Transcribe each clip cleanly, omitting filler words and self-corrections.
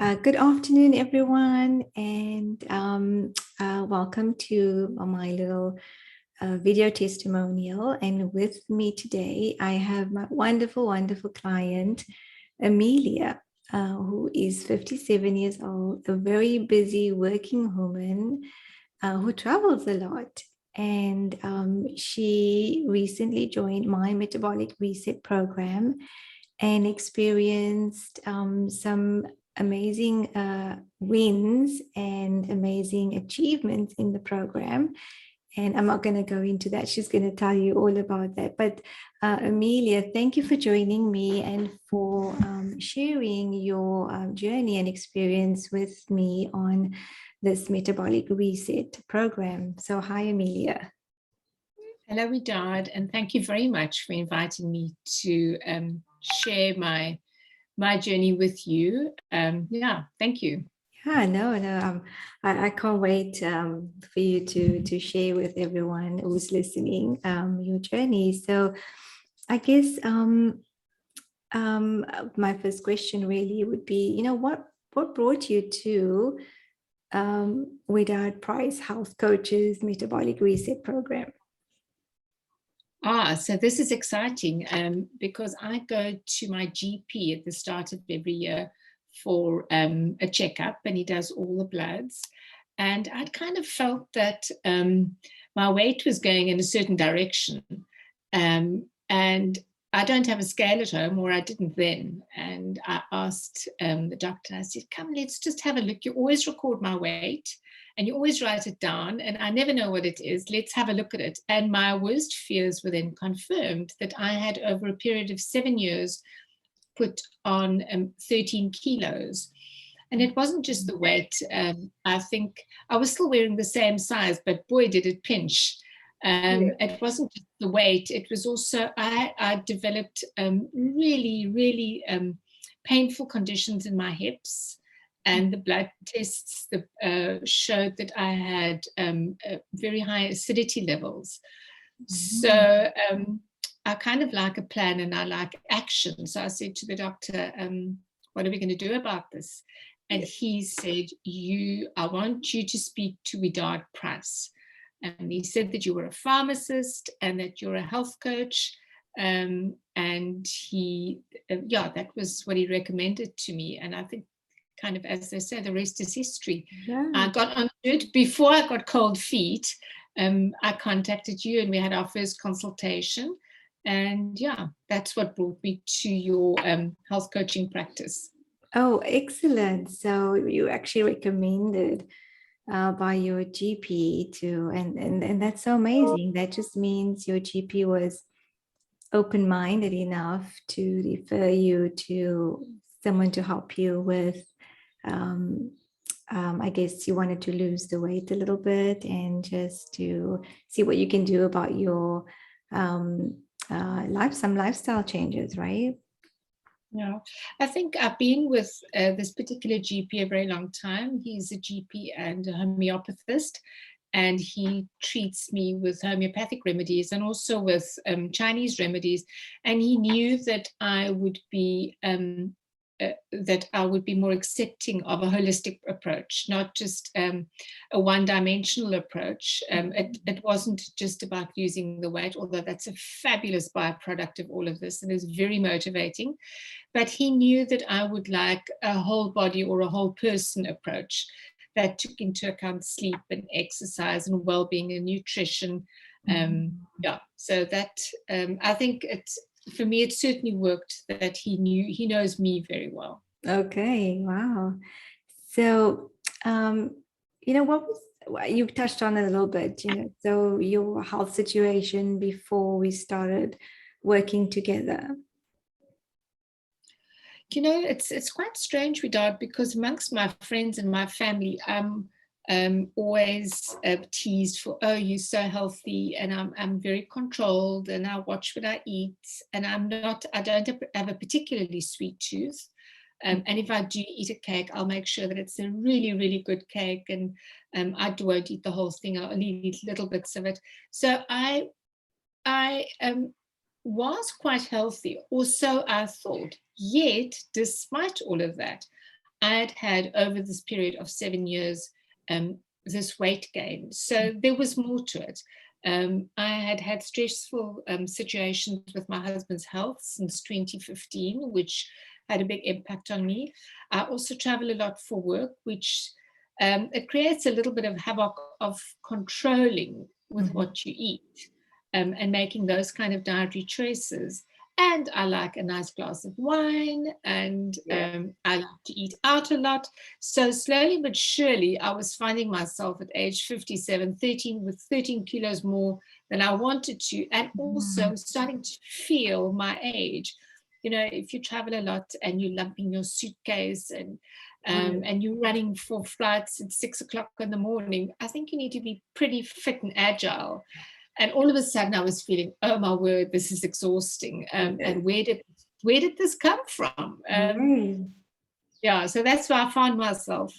Good afternoon, everyone, and welcome to my little video testimonial. And with me today, I have my wonderful, wonderful client, Amelia, who is 57 years old, a very busy working woman who travels a lot. And she recently joined my metabolic reset program and experienced some amazing wins and amazing achievements in the program. And I'm not going to go into that. She's going to tell you all about that. But Amelia, thank you for joining me and for sharing your journey and experience with me on this metabolic reset program. So hi, Amelia. Hello, Widad, and thank you very much for inviting me to share my journey with you. Thank you. Yeah, no. I can't wait for you to share with everyone who's listening your journey. So, I guess my first question really would be, what brought you to Without Price Health Coaches Metabolic Reset Program? So this is exciting because I go to my GP at the start of every year for a checkup, and he does all the bloods. And I'd kind of felt that my weight was going in a certain direction. And I don't have a scale at home, or I didn't then. And I asked the doctor, I said, come, let's just have a look. You always record my weight and you always write it down, and I never know what it is. Let's have a look at it. And my worst fears were then confirmed, that I had, over a period of 7 years, put on 13 kilos. And it wasn't just the weight. I think I was still wearing the same size, but boy, did it pinch. It wasn't just the weight. It was also, I developed really, really painful conditions in my hips. And the blood tests showed that I had very high acidity levels. So I kind of like a plan and I like action. So I said to the doctor, what are we going to do about this? And he said, I want you to speak to Widad Price. And he said that you were a pharmacist and that you're a health coach. And that was what he recommended to me. And I think, kind of, as they say, the rest is history. Yeah. I got onto it before I got cold feet. I contacted you and we had our first consultation. And that's what brought me to your health coaching practice. Oh, excellent. So you actually recommended by your GP to, and that's so amazing. That just means your GP was open-minded enough to refer you to someone to help you with, I guess you wanted to lose the weight a little bit and just to see what you can do about your some lifestyle changes, right? Yeah, I think I've been with this particular GP a very long time. He's a GP and a homeopathist, and he treats me with homeopathic remedies and also with Chinese remedies. And he knew that I would be more accepting of a holistic approach, not just a one-dimensional approach. It wasn't just about losing the weight, although that's a fabulous byproduct of all of this and is very motivating. But he knew that I would like a whole body or a whole person approach that took into account sleep and exercise and well-being and nutrition. So that I think for me, it certainly worked that he knows me very well. Okay, wow. So, you touched on it a little bit, so your health situation before we started working together. It's quite strange, Widad, because amongst my friends and my family, I'm always teased for, oh, you're so healthy, and I'm very controlled, and I watch what I eat, and I don't have a particularly sweet tooth. And if I do eat a cake, I'll make sure that it's a really, really good cake, and I won't eat the whole thing. I'll only eat little bits of it. So I was quite healthy, or so I thought. Yet, despite all of that, I had had over this period of 7 years this weight gain. So there was more to it. I had had stressful situations with my husband's health since 2015, which had a big impact on me. I also travel a lot for work, which it creates a little bit of havoc of controlling with what you eat and making those kind of dietary choices. And I like a nice glass of wine, and Yeah. I like to eat out a lot. So slowly but surely, I was finding myself at age 57, 13 with 13 kilos more than I wanted to, and also starting to feel my age. You know, if you travel a lot and you're lumping your suitcase and you're running for flights at 6 o'clock in the morning, I think you need to be pretty fit and agile. And all of a sudden I was feeling, oh my word, this is exhausting. And where did this come from? Right. Yeah, so that's where I found myself.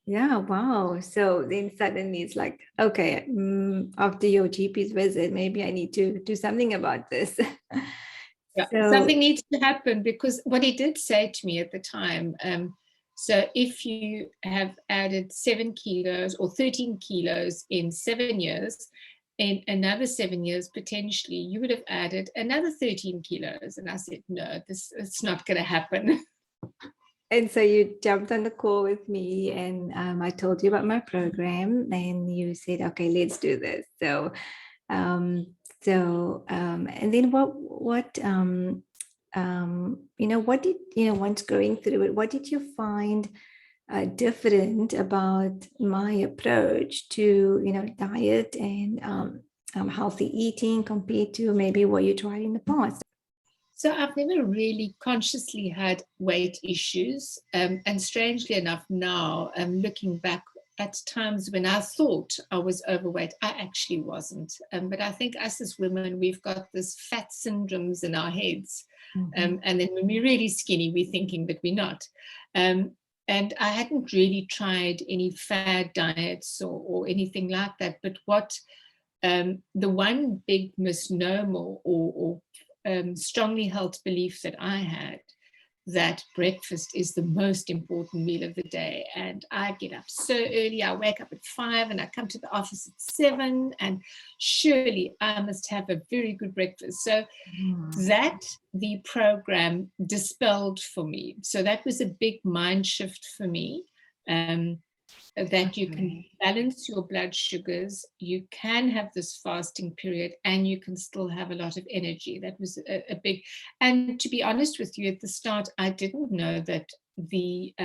Yeah, wow. So then suddenly it's like, okay, after your GP's visit, maybe I need to do something about this. Yeah, So, something needs to happen, because what he did say to me at the time, so if you have added 7 kilos or 13 kilos in 7 years, in another 7 years, potentially, you would have added another 13 kilos. And I said, no, it's not going to happen. and so you jumped on the call with me, and I told you about my program, and you said, okay, let's do this. Um, and then what did, once going through it, what did you find different about my approach to, diet and healthy eating compared to maybe what you tried in the past? So I've never really consciously had weight issues. And strangely enough, now looking back at times when I thought I was overweight, I actually wasn't. But I think us as women, we've got this fat syndromes in our heads. And then when we're really skinny, we're thinking that we're not. Um, and I hadn't really tried any fad diets or anything like that. But what the one big misnomer or strongly held belief that I had, that breakfast is the most important meal of the day. And I get up so early, I wake up at 5 and I come to the office at 7, and surely I must have a very good breakfast. So that the program dispelled for me. So that was a big mind shift for me. That you can Okay. balance your blood sugars, you can have this fasting period, and you can still have a lot of energy. That was a big, and to be honest with you, at the start, I didn't know that the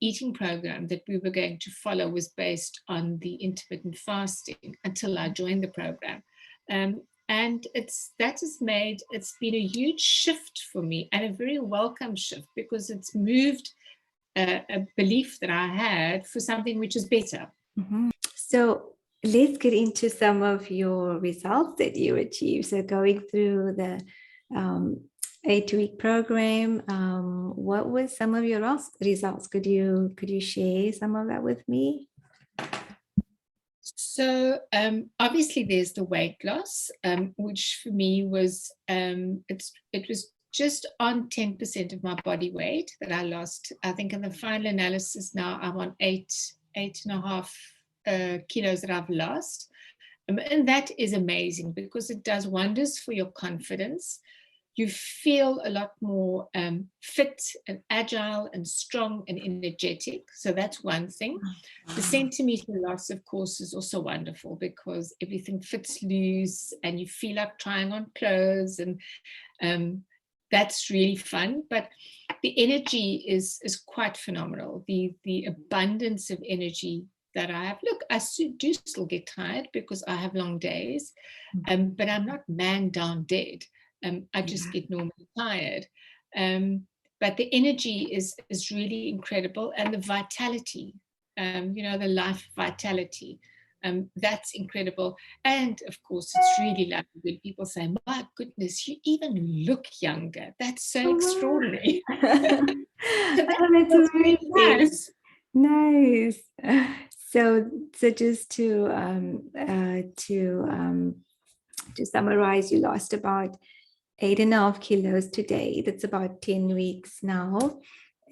eating program that we were going to follow was based on the intermittent fasting until I joined the program. And it's been a huge shift for me, and a very welcome shift, because it's moved a belief that I had for something which is better. So let's get into some of your results that you achieved. So going through the 8-week program, what was some of your results? Could you share some of that with me? So obviously there's the weight loss, which for me was it was just on 10% of my body weight that I lost. I think in the final analysis now I'm on 8.5 kilos that I've lost. And that is amazing, because it does wonders for your confidence. You feel a lot more fit and agile and strong and energetic. So that's one thing. The centimeter loss, of course, is also wonderful, because everything fits loose and you feel like trying on clothes, and that's really fun. But the energy is quite phenomenal. The abundance of energy that I have. Look, I do still get tired because I have long days, but I'm not man down dead. I just get normally tired. But the energy is really incredible, and the vitality, the life vitality, that's incredible. And of course, it's really lovely when people say, "My goodness, you even look younger." That's so Oh, extraordinary. wow. So that Oh, that's feels really amazing. nice. Nice. So just to summarize, you lost about 8.5 kilos today. That's about 10 weeks now.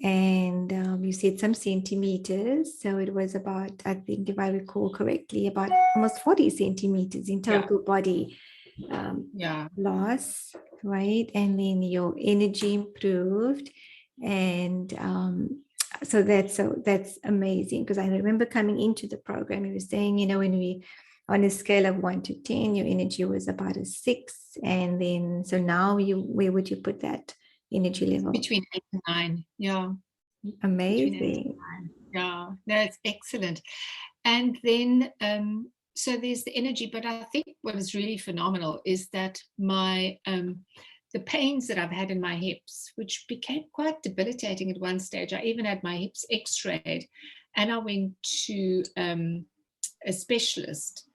and you said some centimeters. So it was about, I think, if I recall correctly, about almost 40 centimeters in Yeah. total body Yeah. loss, right? And then your energy improved, and so that's amazing, because I remember coming into the program, you were saying, when we, on a scale of 1 to 10, your energy was about a 6, and then so now where would you put that energy level? Between 8 and 9. Yeah. Between 8 and Amazing. 9. Yeah. No, it's excellent. And then, so there's the energy, but I think what is really phenomenal is that the pains that I've had in my hips, which became quite debilitating at one stage. I even had my hips x-rayed, and I went to a specialist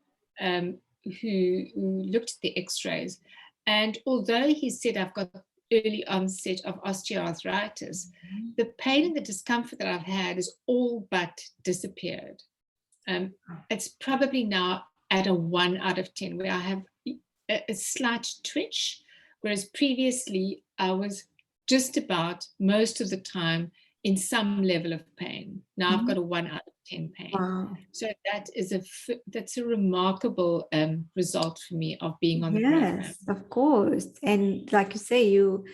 who looked at the x-rays. And although he said I've got early onset of osteoarthritis, the pain and the discomfort that I've had has all but disappeared. It's probably now at a 1 out of 10, where I have a slight twitch, whereas previously I was just about most of the time in some level of pain. Now I've got a 1 out of 10 pain. Wow. So that's a remarkable result for me of being on the program. Yes, of course. And like you say, you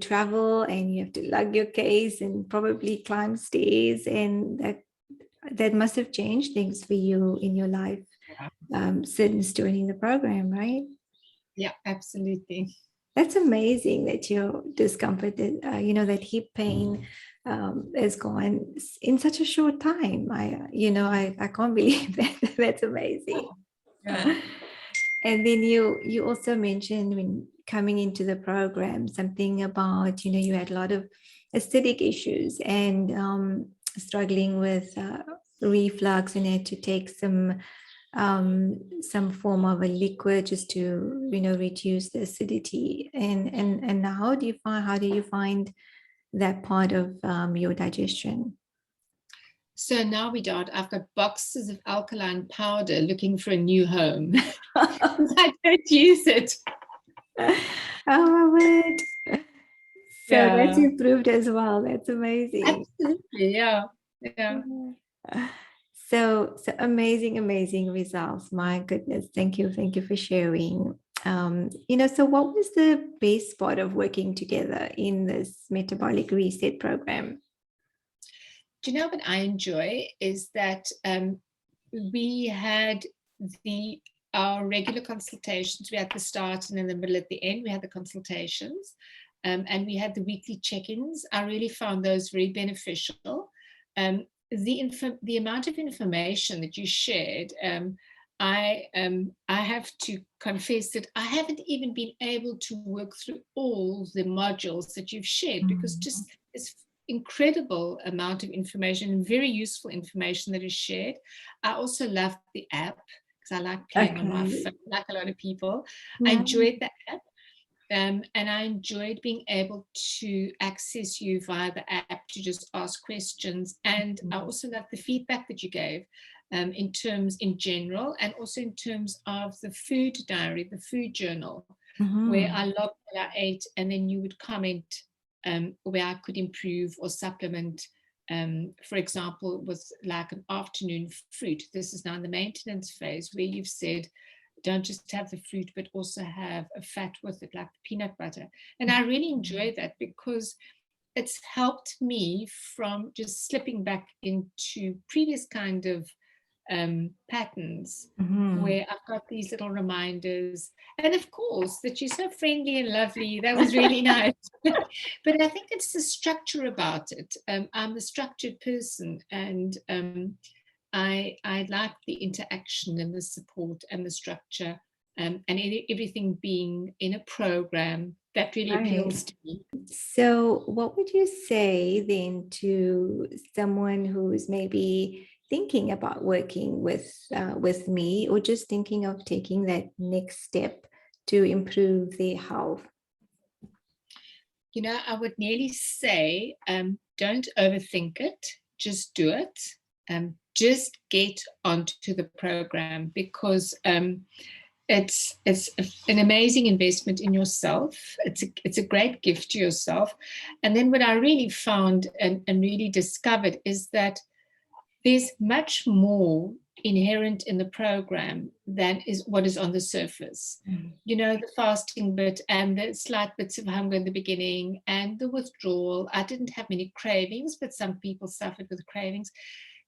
travel and you have to lug your case and probably climb stairs, and that must have changed things for you in your life, since joining the program, right? Yeah, absolutely. That's amazing that your discomfort, that hip pain is gone in such a short time. I can't believe that. That's amazing. Yeah. And then you also mentioned, when coming into the program, something about, you had a lot of aesthetic issues, and struggling with reflux, and had to take some form of a liquid just to, reduce the acidity. And now, how do you find that part of your digestion? So now I've got boxes of alkaline powder looking for a new home. I don't use it. I love it. So that's Yeah, improved as well. That's amazing. absolutely. Yeah, yeah. So amazing, amazing results. My goodness. Thank you for sharing. So what was the best part of working together in this metabolic reset program? Do you know what I enjoy is that we had our regular consultations. We had the start and in the middle, at the end, we had the consultations, and we had the weekly check-ins. I really found those very beneficial. The amount of information that you shared, I have to confess that I haven't even been able to work through all the modules that you've shared, because just this incredible amount of information and very useful information that is shared. I also loved the app, because I like playing on my Okay. phone, like a lot of people. I Yeah. enjoyed the app. And I enjoyed being able to access you via the app to just ask questions. And I also loved the feedback that you gave, in general, and also in terms of the food diary, the food journal, where I logged what I ate, and then you would comment where I could improve or supplement. For example, with like an afternoon fruit. This is now in the maintenance phase, where you've said, don't just have the fruit, but also have a fat with it, like peanut butter. And I really enjoy that, because it's helped me from just slipping back into previous kind of patterns, where I've got these little reminders. And of course, that you're so friendly and lovely. That was really nice. But I think it's the structure about it. I'm a structured person, and I like the interaction and the support and the structure, and everything being in a program that really Right. appeals to me. So, what would you say then to someone who's maybe thinking about working with me, or just thinking of taking that next step to improve their health? I would nearly say, don't overthink it, just do it. Just get onto the program, because it's an amazing investment in yourself. It's a great gift to yourself. And then what I really found and really discovered is that there's much more inherent in the program than is what is on the surface. You know, the fasting bit and the slight bits of hunger in the beginning and the withdrawal. I didn't have many cravings, but some people suffered with cravings.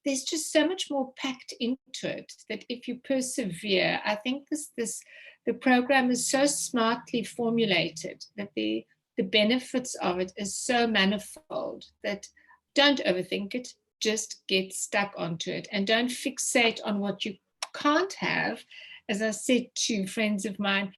There's just so much more packed into it that if you persevere, I think the program is so smartly formulated that the benefits of it is so manifold that don't overthink it, just get stuck onto it and don't fixate on what you can't have. As I said to friends of mine,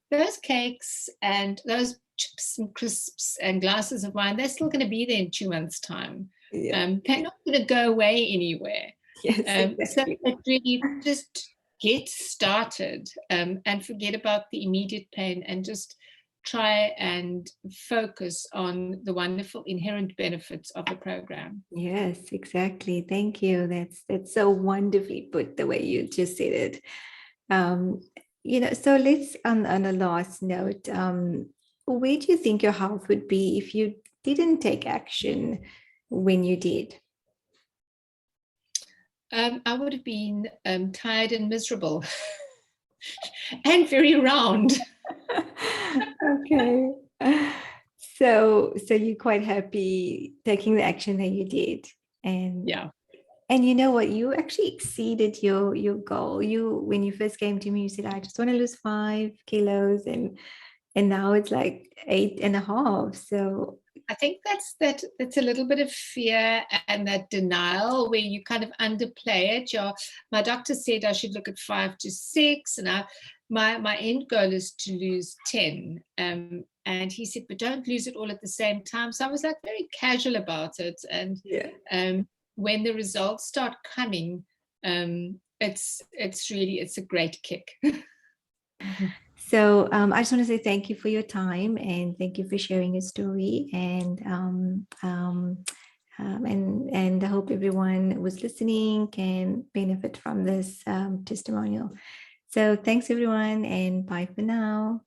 those cakes and those chips and crisps and glasses of wine, they're still going to be there in 2 months' time. Yeah. They're not going to go away anywhere. Yes, So exactly. it really just get started and forget about the immediate pain and just try and focus on the wonderful inherent benefits of the program. Yes, exactly. Thank you. That's so wonderfully put the way you just said it. Um, so let's on a last note, where do you think your health would be if you didn't take action when you did? I would have been tired and miserable and very round. Okay. So you're quite happy taking the action that you did. And Yeah. and you know what? You actually exceeded your goal. You when you first came to me, you said, I just want to lose 5 kilos, and now it's like 8.5. So I think that's a little bit of fear and that denial where you kind of underplay it. My doctor said I should look at 5 to 6, and my end goal is to lose 10. And he said, but don't lose it all at the same time. So I was like very casual about it. And yeah. when the results start coming, it's a great kick. So I just want to say thank you for your time and thank you for sharing your story. And I hope everyone who's listening can benefit from this testimonial. So thanks everyone and bye for now.